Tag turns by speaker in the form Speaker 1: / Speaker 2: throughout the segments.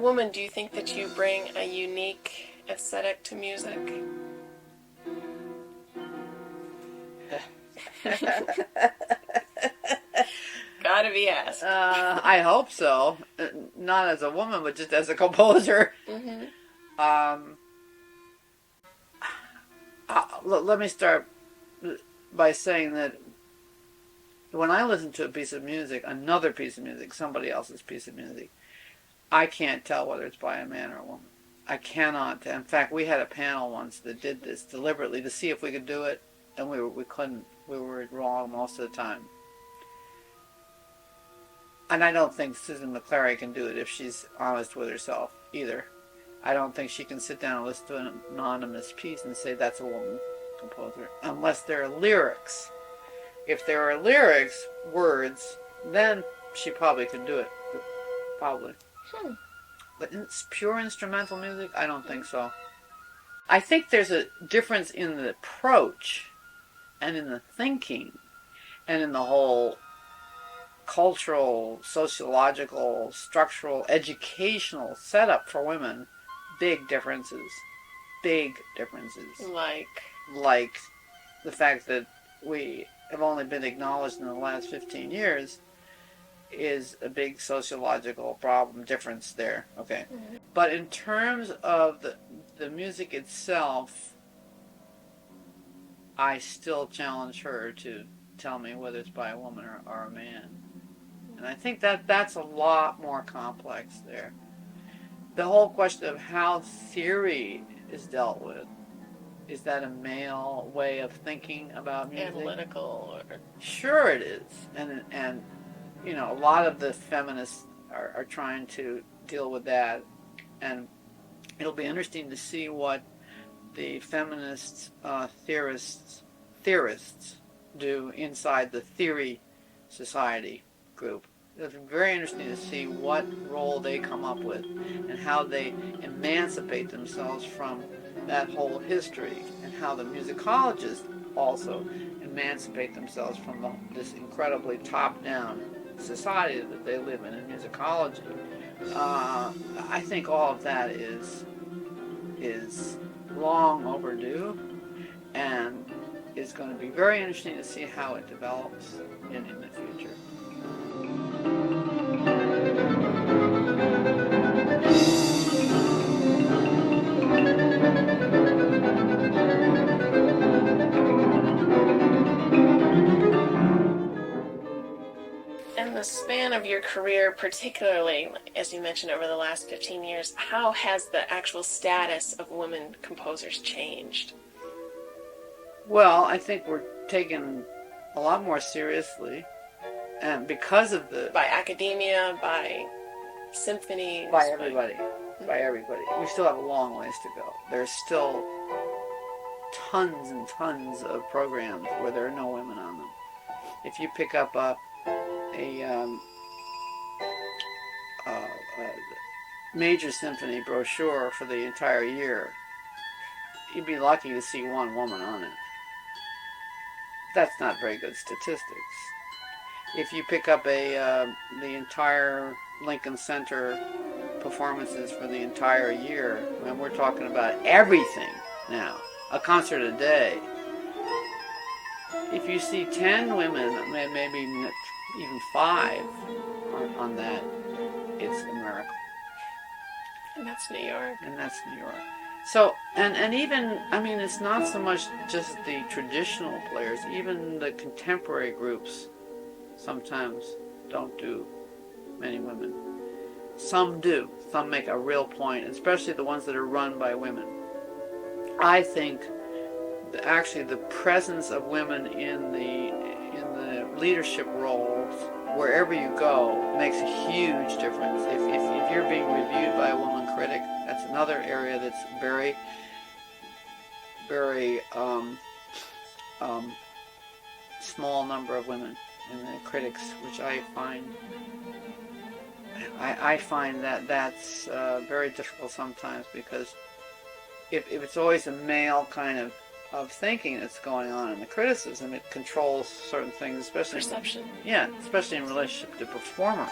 Speaker 1: woman, do you think that you bring a unique aesthetic to music? Gotta be asked.
Speaker 2: I hope so. Not as a woman, but just as a composer.
Speaker 1: Mm-hmm.
Speaker 2: Let me start by saying that when I listen to a piece of music, another piece of music, somebody else's piece of music, I can't tell whether it's by a man or a woman. I cannot. In fact, we had a panel once that did this deliberately to see if we could do it, and we couldn't. We were wrong most of the time. And I don't think Susan McClary can do it if she's honest with herself either. I don't think she can sit down and listen to an anonymous piece and say that's a woman composer, unless there are lyrics. If there are lyrics, words, then she probably could do it. Probably. But it's pure instrumental music? I don't think so. I think there's a difference in the approach and in the thinking and in the whole cultural, sociological, structural, educational setup for women. Big differences. Big differences. Like the fact that we have only been acknowledged in the last 15 years is a big sociological problem, difference there. Okay. Mm-hmm. But in terms of the music itself, I still challenge her to tell me whether it's by a woman or a man. And I think that's a lot more complex there. The whole question of how theory is dealt with, is that a male way of thinking about music?
Speaker 1: Analytical? Or...
Speaker 2: Sure it is. And you know, a lot of the feminists are trying to deal with that. And it'll be interesting to see what the feminist theorists do inside the theory society group. It'll be very interesting to see what role they come up with and how they emancipate themselves from that whole history, and how the musicologists also emancipate themselves from this incredibly top-down society that they live in musicology. I think all of that is long overdue, and it's going to be very interesting to see how it develops in the future.
Speaker 1: In the span of your career, particularly, as you mentioned, over the last 15 years, how has the actual status of women composers changed?
Speaker 2: Well, I think we're taken a lot more seriously, and because of the...
Speaker 1: By academia, by symphonies...
Speaker 2: By everybody. By everybody. We still have a long ways to go. There's still tons and tons of programs where there are no women on them. If you pick up a major symphony brochure for the entire year, you'd be lucky to see one woman on it. That's not very good statistics. If you pick up the entire Lincoln Center performances for the entire year, and we're talking about everything now, a concert a day, if you see 10 women, maybe even 5 on that, it's a miracle.
Speaker 1: And that's New York.
Speaker 2: And that's New York. So, and even, I mean, it's not so much just the traditional players, even the contemporary groups sometimes don't do many women. Some do. Some make a real point, especially the ones that are run by women. I think actually the presence of women in the leadership roles wherever you go makes a huge difference. If you're being reviewed by a woman critic, that's another area that's very, very small number of women in the critics, which I find that's very difficult sometimes, because if it's always a male kind of thinking that's going on in the criticism, it controls certain things, especially
Speaker 1: perception.
Speaker 2: Especially in relationship to performers.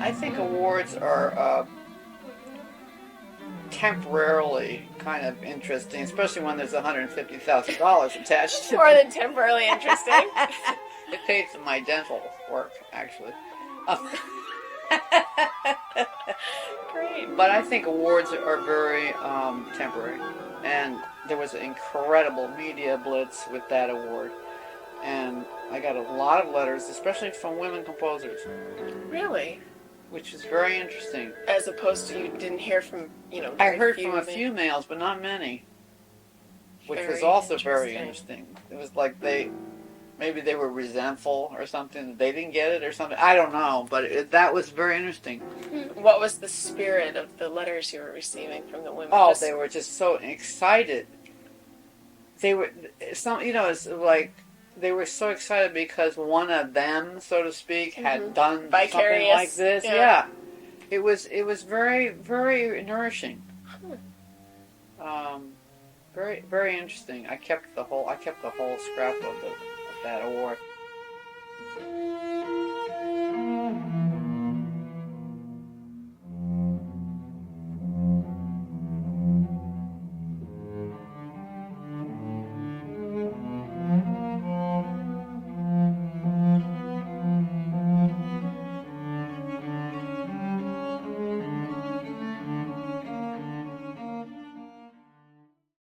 Speaker 2: I think awards are temporarily kind of interesting, especially when there's $150,000 attached to
Speaker 1: More
Speaker 2: them.
Speaker 1: than temporarily interesting.
Speaker 2: It paid for my dental work, actually. Uh,
Speaker 1: Great.
Speaker 2: but I think awards are very temporary. And there was an incredible media blitz with that award. And I got a lot of letters, especially from women composers,
Speaker 1: Really?
Speaker 2: which is very interesting.
Speaker 1: As opposed to you didn't hear from,
Speaker 2: I
Speaker 1: very
Speaker 2: heard
Speaker 1: few
Speaker 2: from a
Speaker 1: men.
Speaker 2: few males, but not many, which was
Speaker 1: Very
Speaker 2: also very
Speaker 1: interesting.
Speaker 2: interesting. It was like maybe they were resentful or something. They didn't get it or something. I don't know, but that was very interesting.
Speaker 1: What was the spirit of the letters you were receiving from the women?
Speaker 2: Oh, they were just so excited. They were it's like they were so excited because one of them, so to speak, had done something
Speaker 1: Vicarious.
Speaker 2: like this.
Speaker 1: Yeah.
Speaker 2: It was very, very nourishing. Very, very interesting. I kept the whole scrap of that award.